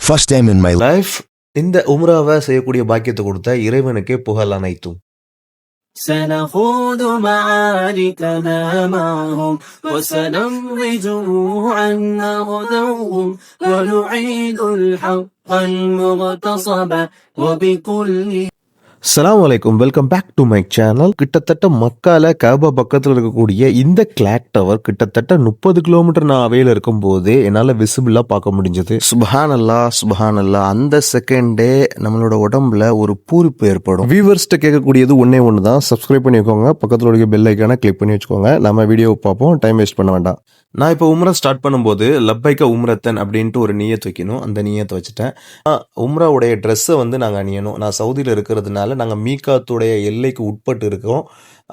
first time in my life இந்த உம்ராவை செய்யக்கூடிய பாக்கியத்தை கொடுத்த இறைவனுக்கே புகழ் அனைத்தும். سنخوض معاركنا معهم وسنمضي جموعا نغدوهم ونعيد الحق المغتصب وبكل. அஸ்ஸலாமு அலைக்கும், welcome back to my channel. கிட்டத்தட்ட மக்கால காபா பக்கத்தில் இருக்கக்கூடிய இந்த கிளாக் டவர் கிட்டத்தட்ட 30 கிலோமீட்டர் நான் அவையில் இருக்கும் போதே என்னால் விசிபிளாக பார்க்க முடிஞ்சது. சுபஹானல்லா சுபஹானல்லா. அந்த செகண்டே நம்மளோட உடம்புல ஒரு பூரிப்பு ஏற்படும். வியூவர்ஸ்ட்டு கேட்கக்கூடியது ஒன்னே ஒன்று தான், சப்ஸ்கிரைப் பண்ணி வச்சுக்கோங்க, பக்கத்தில் இருக்க பெல் ஐக்கானை கிளிக் பண்ணி வச்சுக்கோங்க. நம்ம வீடியோவை பார்ப்போம், டைம் வேஸ்ட் பண்ண வேண்டாம். நான் இப்போ உம்ரா ஸ்டார்ட் பண்ணும்போது லப்பைக்க உம்ரத்தன் அப்படின்ட்டு ஒரு நியத் வைக்கணும். அந்த நியத்தை வச்சுட்டேன். உம்ராவுடைய ட்ரெஸ்ஸை வந்து நாங்கள் அணியணும். நான் சவுதியில் இருக்கிறதுனால நாங்கள் மீகாத்துடைய எல்லைக்கு உட்பட்டு இருக்கோம்.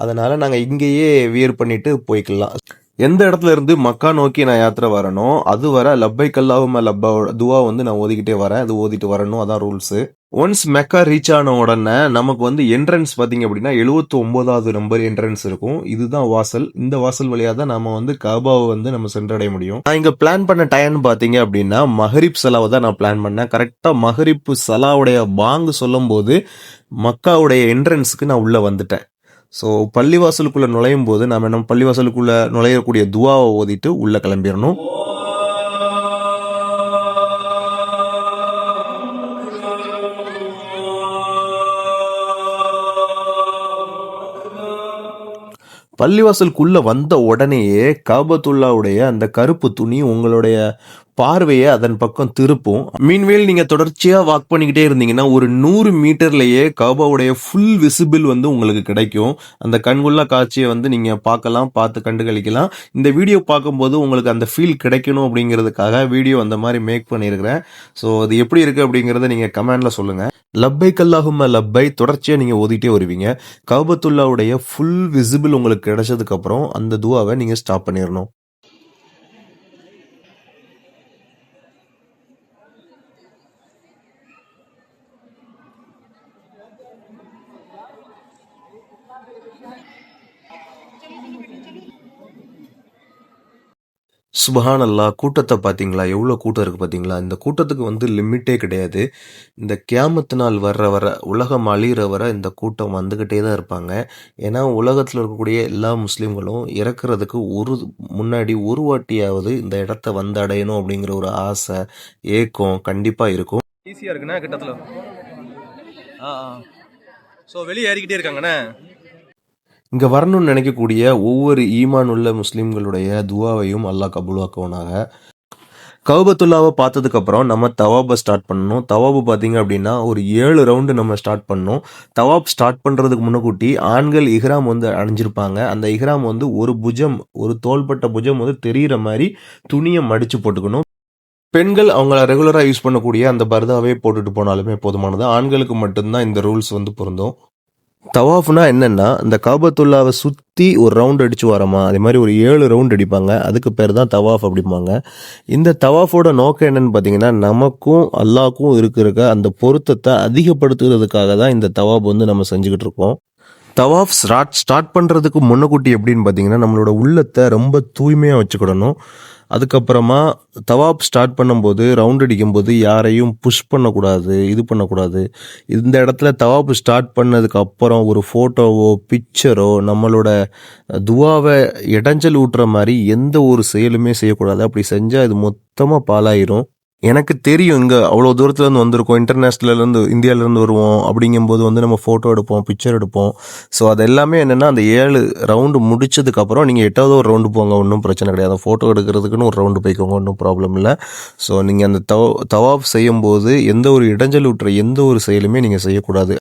அதனால் நாங்கள் இங்கேயே வியர் பண்ணிட்டு போய்க்கலாம். எந்த இடத்துல இருந்து மக்கா நோக்கி நான் யாத்திரை வரணும், அது வர லப்பைக் அல்லாஹும்ம லப்பா துவா வந்து நான் ஓதிக்கிட்டே வரேன். அது ஓதிட்டு வரணும், அதான் ரூல்ஸு. ஒன்ஸ் மெக்கா ரீச் ஆன உடனே நமக்கு வந்து என்ட்ரன்ஸ் பார்த்தீங்க அப்படின்னா 79வது நம்பர் என்ட்ரன்ஸ் இருக்கும். இதுதான் வாசல். இந்த வாசல் வழியாக தான் நம்ம வந்து காபாவை வந்து நம்ம சென்றடைய முடியும். நான் இங்கே பிளான் பண்ண டைம்னு பார்த்தீங்க அப்படின்னா மஹரிப் சலாவை தான் நான் பிளான் பண்ணேன். கரெக்டாக மஹரிப் சலாவுடைய பாங்கு சொல்லும் போது மக்காவுடைய என்ட்ரன்ஸுக்கு நான் உள்ளே வந்துட்டேன். ஸோ பள்ளிவாசலுக்குள்ளே நுழையும் போது நம்ம நம்ம பள்ளிவாசலுக்குள்ளே நுழையக்கூடிய துவாவை ஓதிட்டு உள்ளே கிளம்பிடணும். பள்ளிவாசலுக்குள்ள வந்த உடனேயே காபத்துல்லாவுடைய அந்த கருப்பு துணி உங்களுடைய பார்வையை அதன் பக்கம் திருப்பும். மீன்வேல் நீங்க தொடர்ச்சியா வாக் பண்ணிக்கிட்டே இருந்தீங்கன்னா ஒரு 100 மீட்டர்லயே காபாவுடைய ஃபுல் விசிபிள் வந்து உங்களுக்கு கிடைக்கும். அந்த கண்குள்ளா காட்சியை வந்து நீங்க பார்த்து கண்டுகளிக்கலாம். இந்த வீடியோ பார்க்கும்போது உங்களுக்கு அந்த ஃபீல் கிடைக்கணும் அப்படிங்கிறதுக்காக வீடியோ அந்த மாதிரி மேக் பண்ணியிருக்கிறேன். ஸோ அது எப்படி இருக்கு அப்படிங்கிறத நீங்க கமெண்ட்ல சொல்லுங்க. லப்பைக் அல்லாஹும்ம லப்பை தொடர்ச்சியா நீங்க ஓதிட்டே வருவீங்க. காபத்துல்லாவுடைய ஃபுல் விசிபிள் உங்களுக்கு கிடைச்சதுக்கு அப்புறம் அந்த துவாவை நீங்க ஸ்டாப் பண்ணிடணும். சுபஹானல்லா. கூட்டத்தை பார்த்தீங்களா, எவ்வளோ கூட்டம் இருக்குது பார்த்தீங்களா. இந்த கூட்டத்துக்கு வந்து லிமிட்டே கிடையாது. இந்த கியாமத்து நாள் வர உலகம் அழிகிற வர இந்த கூட்டம் வந்துக்கிட்டே தான் இருப்பாங்க. ஏன்னா உலகத்தில் இருக்கக்கூடிய எல்லா முஸ்லீம்களும் இறக்குறதுக்கு முன்னாடி ஒரு வாட்டியாவது இந்த இடத்த வந்து அடையணும் அப்படிங்கிற ஒரு ஆசை, ஏக்கம் கண்டிப்பாக இருக்கும். ஈஸியாக இருக்குண்ணா கிட்டத்தில். ஸோ வெளியே ஏறிக்கிட்டே இருக்காங்கண்ணே. இங்கே வரணும்னு நினைக்கக்கூடிய ஒவ்வொரு ஈமான் உள்ள முஸ்லீம்களுடைய துவாவையும் அல்லாஹ் கபூலாக்குவனாக. கௌபத்துல்லாவை பார்த்ததுக்கப்புறம் நம்ம தவாபை ஸ்டார்ட் பண்ணணும். தவாபு பார்த்தீங்க அப்படின்னா ஒரு 7 ரவுண்டு நம்ம ஸ்டார்ட் பண்ணணும். தவாப் ஸ்டார்ட் பண்ணுறதுக்கு முன்னக்கூட்டி ஆண்கள் இஹ்ராம் வந்து அணிஞ்சிருப்பாங்க. அந்த இஹ்ராம் வந்து ஒரு தோள்பட்ட புஜம் வந்து தெரிகிற மாதிரி துணியை மடித்து போட்டுக்கணும். பெண்கள் அவங்கள ரெகுலராக யூஸ் பண்ணக்கூடிய அந்த பர்தாவே போட்டுட்டு போனாலுமே போதுமானது. ஆண்களுக்கு மட்டும்தான் இந்த ரூல்ஸ் வந்து பொருந்தும். தவாஃப்னா என்னென்னா, இந்த காபத்துல்லாவை சுற்றி ஒரு ரவுண்ட் அடித்து வரமா, அதே மாதிரி ஒரு 7 ரவுண்ட் அடிப்பாங்க. அதுக்கு பேர் தான் தவாஃப் அப்படிம்பாங்க. இந்த தவாஃபோட நோக்கம் என்னன்னு பார்த்தீங்கன்னா, நமக்கும் அல்லாஹ்க்கும் இருக்கிற அந்த பொருத்தத்தை அதிகப்படுத்துறதுக்காக தான் இந்த தவாஃப் வந்து நம்ம செஞ்சுக்கிட்டு இருக்கோம். தவாஃப் ஸ்டார்ட் பண்ணுறதுக்கு முன்னக்கூட்டி எப்படின்னு பார்த்தீங்கன்னா, நம்மளோட உள்ளத்தை ரொம்ப தூய்மையாக வச்சுக்கிடணும். அதுக்கப்புறமா தவாப் ஸ்டார்ட் பண்ணும்போது ரவுண்ட் அடிக்கும்போது யாரையும் புஷ் பண்ணக்கூடாது, இது பண்ணக்கூடாது. இந்த இடத்துல தவாப் ஸ்டார்ட் பண்ணதுக்கு அப்புறம் ஒரு ஃபோட்டோவோ பிக்சரோ நம்மளோட துவாவை இடைஞ்சல் ஊட்டுற மாதிரி எந்த ஒரு செயலுமே செய்யக்கூடாது. அப்படி செஞ்சால் இது மொத்தமாக பாலாயிரும். எனக்கு தெரியும், இங்கே அவ்வளோ தூரத்துலேருந்து வந்திருக்கோம், இன்டர்நேஷ்னல்லேருந்து இந்தியாவிலேருந்து வருவோம். அப்படிங்கும்போது வந்து நம்ம ஃபோட்டோ எடுப்போம், பிக்சர் எடுப்போம். ஸோ அது எல்லாமே என்னென்னா, அந்த 7 ரவுண்டு முடிச்சதுக்கப்புறம் நீங்கள் 8வது ஒரு ரவுண்டு போங்க, ஒன்றும் பிரச்சனை கிடையாது. ஃபோட்டோ எடுக்கிறதுக்குன்னு ஒரு ரவுண்டு போய்க்கோங்க, ஒன்றும் ப்ராப்ளம் இல்லை. ஸோ நீங்கள் அந்த தவாப் செய்யும்போது எந்த ஒரு இடைஞ்சல் ஊட்டுற எந்த ஒரு செயலுமே நீங்கள் செய்யக்கூடாது.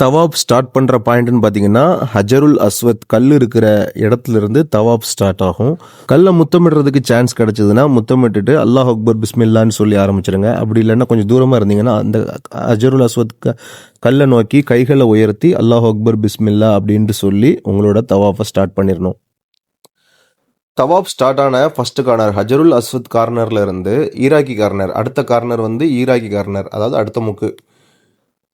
தவாப் ஸ்டார்ட் பண்ணுற பாயிண்ட்னு பார்த்தீங்கன்னா, ஹஜருல் அஸ்வத் கல் இருக்கிற இடத்துல இருந்து தவாப் ஸ்டார்ட் ஆகும். கல்லை முத்தமிடுறதுக்கு சான்ஸ் கிடச்சிதுன்னா முத்தமிட்டுட்டு அல்லாஹ் அக்பர் பிஸ்மில்லான்னு சொல்லி ஆரம்பிச்சிருங்க. அப்படி இல்லைன்னா கொஞ்சம் தூரமாக இருந்தீங்கன்னா அந்த ஹஜருல் அஸ்வத் கல்லை நோக்கி கைகளை உயர்த்தி அல்லாஹ் அக்பர் பிஸ்மில்லா அப்படின்ட்டு சொல்லி உங்களோட தவாஃபை ஸ்டார்ட் பண்ணிடணும். தவாப் ஸ்டார்ட் ஆன ஃபர்ஸ்ட் கார்னர் ஹஜருல் அஸ்வத் கார்னர்ல இருந்து ஈராக்கி கார்னர், அடுத்த கார்னர் வந்து ஈராக்கி கார்னர், அதாவது அடுத்த முக்கு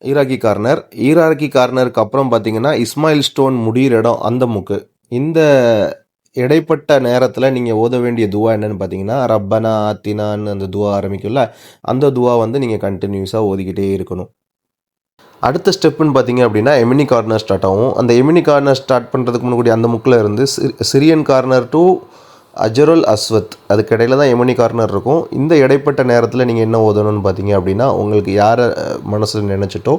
ஈராக்கி கார்னருக்கு அப்புறம் பார்த்தீங்கன்னா இஸ்மாயில் ஸ்டோன் முடிகிற இடம் அந்த முக்கு. இந்த இடைப்பட்ட நேரத்தில் நீங்கள் ஓத வேண்டிய துவா என்னன்னு பார்த்தீங்கன்னா, ரப்பனா ஆத்தினான்னு அந்த துவா ஆரம்பிக்கும்ல, அந்த துவா வந்து நீங்கள் கண்டினியூஸாக ஓதிக்கிட்டே இருக்கணும். அடுத்த ஸ்டெப்புன்னு பார்த்தீங்க அப்படின்னா எமினி கார்னர் ஸ்டார்ட் ஆகும். அந்த எமினி கார்னர் ஸ்டார்ட் பண்ணுறதுக்கு முன்னாடி அந்த முக்கில் இருந்து சிரியன் கார்னர் டு அஜருல் அஸ்வத் அதுக்கு இடையில தான் எமினி கார்னர் இருக்கும். இந்த இடைப்பட்ட நேரத்தில் நீங்கள் என்ன ஓதணும்னு பார்த்தீங்க அப்படின்னா, உங்களுக்கு யாரை மனசில் நினச்சிட்டோ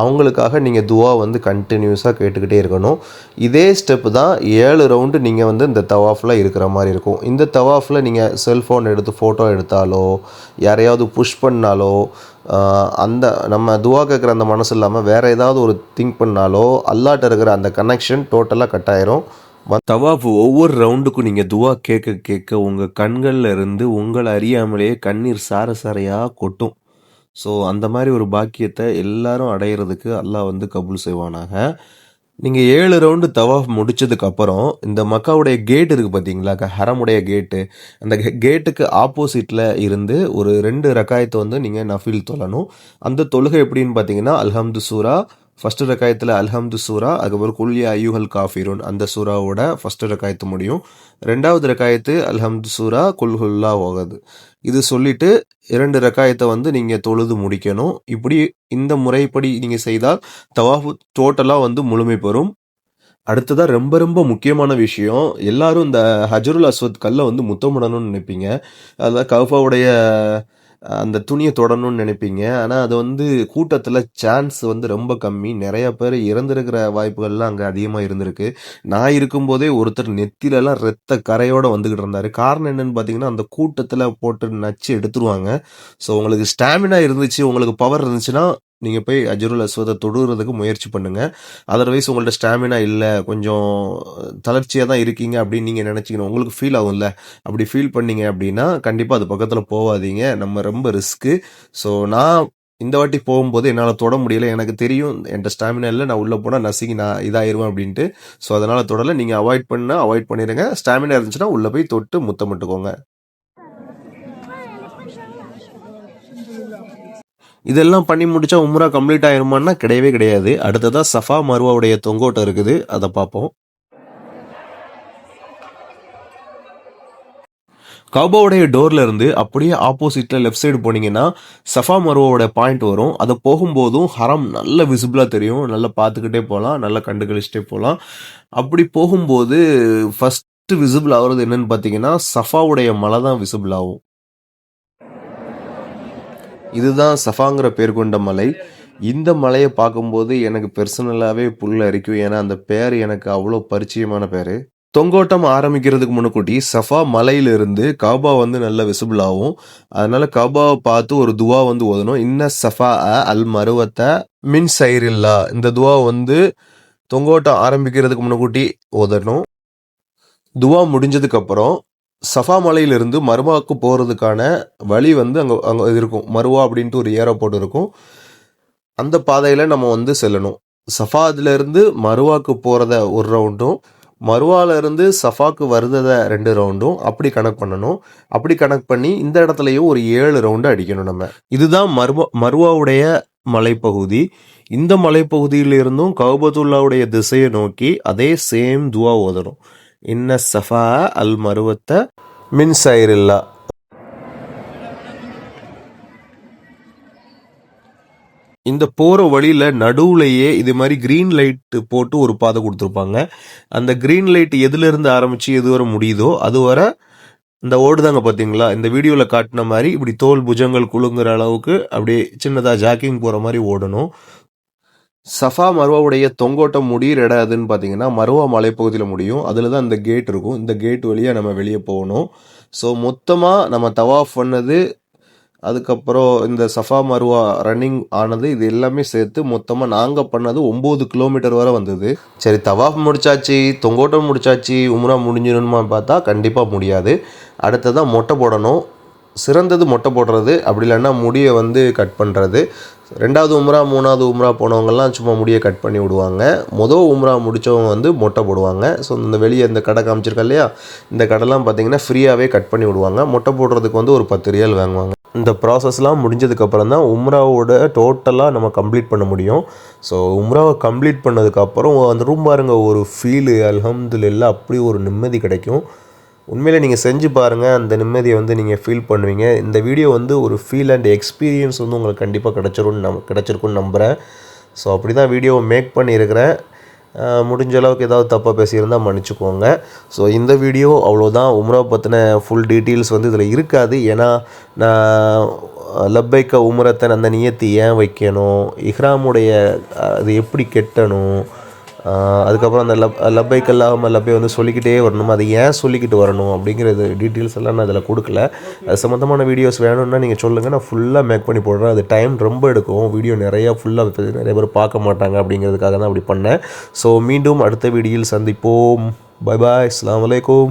அவங்களுக்காக நீங்கள் துவா வந்து கண்டினியூஸாக கேட்டுக்கிட்டே இருக்கணும். இதே ஸ்டெப்பு தான் 7 ரவுண்டு நீங்கள் வந்து இந்த தவாஃபில் இருக்கிற மாதிரி இருக்கும். இந்த தவாஃபில் நீங்கள் செல்ஃபோன் எடுத்து ஃபோட்டோ எடுத்தாலோ யாரையாவது புஷ் பண்ணாலோ அந்த நம்ம துவா கேட்குற அந்த மனசு இல்லாமல் வேறு ஏதாவது ஒரு திங்க் பண்ணாலோ அல்லாட்ட இருக்கிற அந்த கனெக்ஷன் டோட்டலாக கட் ஆயிரும். தவாஃப் ஒவ்வொரு ரவுண்டுக்கும் நீங்கள் துவா கேட்க கேட்க உங்கள் கண்களில் இருந்து உங்களை அறியாமலேயே கண்ணீர் சார சாரையாக கொட்டும். ஸோ அந்த மாதிரி ஒரு பாக்கியத்தை எல்லாரும் அடையிறதுக்கு அல்லாஹ் வந்து கபூல் செய்வானாக. நீங்கள் 7 ரவுண்டு தவாஃப் முடிச்சதுக்கப்புறம் இந்த மக்காவுடைய கேட் இருக்குது பார்த்தீங்களா, ஹரமுடைய கேட்டு, அந்த கேட்டுக்கு ஆப்போசிட்டில் இருந்து ஒரு 2 ரக்காயத்தை வந்து நீங்கள் நஃபில் தொழணும். அந்த தொழுகை எப்படின்னு பார்த்தீங்கன்னா, அல்ஹம்து சூரா ஃபஸ்ட்டு ரக்காயத்தில் அல்ஹம்து சூரா, அதுக்கப்புறம் குல்யா ஐயூஹல் காஃபிரூன் அந்த சூறாவோட ஃபஸ்ட்டு ரக்காயத்து முடியும். 2வது ரக்காயத்து அல்ஹம்து சூரா குல்ஹுல்லா ஓகது. இது சொல்லிவிட்டு 2 ரக்காயத்தை வந்து நீங்கள் தொழுது முடிக்கணும். இப்படி இந்த முறைப்படி நீங்கள் செய்தால் தவாஃபு டோட்டலாக வந்து முழுமை பெறும். அடுத்ததாக ரொம்ப ரொம்ப முக்கியமான விஷயம், எல்லாரும் இந்த ஹஜருல் அஸ்வத் கல்லை வந்து முத்தமிடணும்னு நினைப்பீங்க. அதில் கஃபாவுடைய அந்த துணியை தொடணும்னு நினைப்பீங்க. ஆனால் அது வந்து கூட்டத்தில் சான்ஸ் வந்து ரொம்ப கம்மி. நிறைய பேர் இறந்துருக்கிற வாய்ப்புகள்லாம் அங்கே அதிகமாக இருந்திருக்கு. நான் இருக்கும்போதே ஒருத்தர் நெத்திலெல்லாம் ரத்த கரையோடு வந்துக்கிட்டு இருந்தார். காரணம் என்னென்னு பார்த்தீங்கன்னா, அந்த கூட்டத்தில் போட்டு நச்சு எடுத்துருவாங்க. ஸோ உங்களுக்கு ஸ்டாமினா இருந்துச்சு, உங்களுக்கு பவர் இருந்துச்சுன்னா நீங்கள் போய் அஜருல் அஸ்வதை தொடுறதுக்கு முயற்சி பண்ணுங்கள். அதர்வைஸ் உங்கள்ட்ட ஸ்டாமினா இல்லை, கொஞ்சம் தளர்ச்சியாக தான் இருக்கீங்க அப்படின்னு நீங்கள் நினச்சிக்கணும். உங்களுக்கு ஃபீல் ஆகும்ல, அப்படி ஃபீல் பண்ணீங்க அப்படின்னா கண்டிப்பாக அது பக்கத்தில் போகாதீங்க. நம்ம ரொம்ப ரிஸ்க்கு. ஸோ நான் இந்த வாட்டி போகும்போது என்னால் தொட முடியலை. எனக்கு தெரியும் என்கிட்ட ஸ்டாமினா இல்லை, நான் உள்ளே போனால் நசுங்கி நான் இதாகிருவேன் அப்படின்ட்டு. ஸோ அதனால் தொடலை. நீங்கள் அவாய்ட் பண்ணிடுங்க. ஸ்டாமினா இருந்துச்சுன்னா உள்ளே போய் தொட்டு முத்தமிட்டுக்கோங்க. இதெல்லாம் பண்ணி முடிச்சா உம்ரா கம்ப்ளீட் ஆயிருமான்னா கிடையவே கிடையாது. அடுத்ததாக சஃபா மருவாவுடைய தொங்கோட்டம் இருக்குது, அதை பார்ப்போம். கௌபாவுடைய டோர்ல இருந்து அப்படியே ஆப்போசிட்ல லெஃப்ட் சைடு போனீங்கன்னா சஃபா மருவாவோட பாயிண்ட் வரும். அதை போகும்போதும் ஹரம் நல்ல விசிபிளாக தெரியும். நல்லா பார்த்துக்கிட்டே போகலாம், நல்லா கண்டு கழிச்சிட்டே போகலாம். அப்படி போகும்போது ஃபர்ஸ்ட் விசிபிள் ஆகுறது என்னன்னு பார்த்தீங்கன்னா, சஃபாவுடைய மலை தான் விசிபிள் ஆகும். இதுதான் சஃபாங்கிற பேர் கொண்ட மலை. இந்த மலையை பார்க்கும்போது எனக்கு பர்சனலாகவே புல் அரிக்கும். ஏன்னா அந்த பேர் எனக்கு அவ்வளோ பரிச்சயமான பேர். தொங்கோட்டம் ஆரம்பிக்கிறதுக்கு முன்னுக்கூட்டி சஃபா மலையிலிருந்து கௌபா வந்து நல்ல விசிபிள் ஆகும். அதனால கௌபாவை பார்த்து ஒரு துவா வந்து ஓதணும். இன்ன சஃபா அல் மருவத்தை மின் சைரில்லா, இந்த துவா வந்து தொங்கோட்டம் ஆரம்பிக்கிறதுக்கு முன்னுக்கூட்டி ஓதணும். துவா முடிஞ்சதுக்கப்புறம் சஃபா மலையிலிருந்து மருவாவுக்கு போகிறதுக்கான வழி வந்து அங்கே இருக்கும். மருவா அப்படின்ட்டு ஒரு ஏரோபோர்ட் இருக்கும். அந்த பாதையில் நம்ம வந்து செல்லணும். சஃபாதிலேருந்து மருவாக்கு போகிறத ஒரு ரவுண்டும், மருவாவிலேருந்து சஃபாக்கு வருததை 2 ரவுண்டும் அப்படி கணக்கு பண்ணணும். அப்படி கணக்கு பண்ணி இந்த இடத்துலையும் ஒரு 7 ரவுண்டு அடிக்கணும் நம்ம. இதுதான் மருவாவுடைய மலைப்பகுதி. இந்த மலைப்பகுதியிலிருந்தும் கௌபத்துல்லாவுடைய திசையை நோக்கி அதே சேம் துவா ஓதணும். இன்ன சஃபா அல் மருவத்தை மின் சைரில்லா. இந்த போகிற வழியில் நடுவுலையே இது மாதிரி க்ரீன் லைட்டு போட்டு ஒரு பாதை கொடுத்துருப்பாங்க. அந்த க்ரீன் லைட் எதுலேருந்து ஆரம்பித்து எது வரை முடியுதோ அது வரை இந்த ஓடுதாங்க பார்த்தீங்களா, இந்த வீடியோவில் காட்டின மாதிரி இப்படி தோல் புஜங்கள் குலுங்குற அளவுக்கு அப்படியே சின்னதாக ஜாக்கிங் போகிற மாதிரி ஓடணும். சஃபா மருவாவுடைய தொங்கோட்டம் முடிகிற இடம் எதுன்னு பார்த்தீங்கன்னா மருவா மலைப்பகுதியில் முடியும். அதில் தான் இந்த கேட் இருக்கும். இந்த கேட் வழியாக நம்ம வெளியே போகணும். ஸோ மொத்தமாக நம்ம தவாஃப் பண்ணது, அதுக்கப்புறம் இந்த சஃபா மருவா ரன்னிங் ஆனது, இது எல்லாமே சேர்த்து மொத்தமாக நாங்கள் பண்ணது 9 கிலோமீட்டர் வரை வந்தது. சரி, தவாஃப் முடிச்சாச்சு, தொங்கோட்டம் முடிச்சாச்சு, உம்ரா முடிஞ்சிடணுமா பார்த்தா கண்டிப்பாக முடியாது. அடுத்ததான் மொட்டை போடணும். சிறந்தது மொட்டை போடுறது, அப்படி இல்லைன்னா முடியை வந்து கட் பண்ணுறது. 2வது உம்ரா 3வது உம்ரா போனவங்கெல்லாம் சும்மா முடியை கட் பண்ணி விடுவாங்க. மொதல் உம்ரா முடித்தவங்க வந்து மொட்டை போடுவாங்க. ஸோ இந்த வெளியே இந்த கடை காமிச்சிருக்கா இல்லையா, இந்த கடைலாம் பார்த்திங்கன்னா ஃப்ரீயாகவே கட் பண்ணி விடுவாங்க. மொட்டை போடுறதுக்கு வந்து ஒரு 10 ரியால் வாங்குவாங்க. இந்த ப்ராசஸ்லாம் முடிஞ்சதுக்கப்புறம் தான் உம்ராவோட டோட்டலாக நம்ம கம்ப்ளீட் பண்ண முடியும். ஸோ உம்ராவை கம்ப்ளீட் பண்ணதுக்கப்புறம் அந்த ரூம் பாருங்க ஒரு ஃபீலு அல்ஹம்துலில்லாஹ் அப்படி ஒரு நிம்மதி கிடைக்கும். உண்மையிலே நீங்கள் செஞ்சு பாருங்கள், அந்த நிம்மதியை வந்து நீங்கள் ஃபீல் பண்ணுவீங்க. இந்த வீடியோ வந்து ஒரு ஃபீல் அண்ட் எக்ஸ்பீரியன்ஸ் வந்து உங்களுக்கு கண்டிப்பாக கிடச்சிருக்குன்னு நம்புகிறேன். ஸோ அப்படி தான் வீடியோவை மேக் பண்ணியிருக்கிறேன். முடிஞ்ச அளவுக்கு ஏதாவது தப்பாக பேசியிருந்தால் மன்னிச்சுக்கோங்க. ஸோ இந்த வீடியோ அவ்வளோதான். உம்ரா பற்றின ஃபுல் டீட்டெயில்ஸ் வந்து இதில் இருக்காது. ஏன்னா நான் லப்பைக்க உம்ரத்தன் அந்த நியத்து ஏன் வைக்கணும், இஹ்ராமுடைய அது எப்படி கெட்டணும், அதுக்கப்புறம் அந்த லப்பைக் அல்லாஹும்ம லப்பை வந்து சொல்லிக்கிட்டே வரணும், அதை ஏன் சொல்லிக்கிட்டு வரணும் அப்படிங்கிறது டீட்டெயில்ஸ் எல்லாம் நான் அதில் கொடுக்கல. அது சம்மந்தமான வீடியோஸ் வேணும்னா நீங்கள் சொல்லுங்கள், நான் ஃபுல்லாக மேக் பண்ணி போடுறேன். அது டைம் ரொம்ப எடுக்கும், வீடியோ நிறைய பேர் பார்க்க மாட்டாங்க அப்படிங்கிறதுக்காக தான் அப்படி பண்ணேன். ஸோ மீண்டும் அடுத்த வீடியோவில் சந்திப்போம். பை பாய், அஸ்ஸலாமு அலைக்கும்.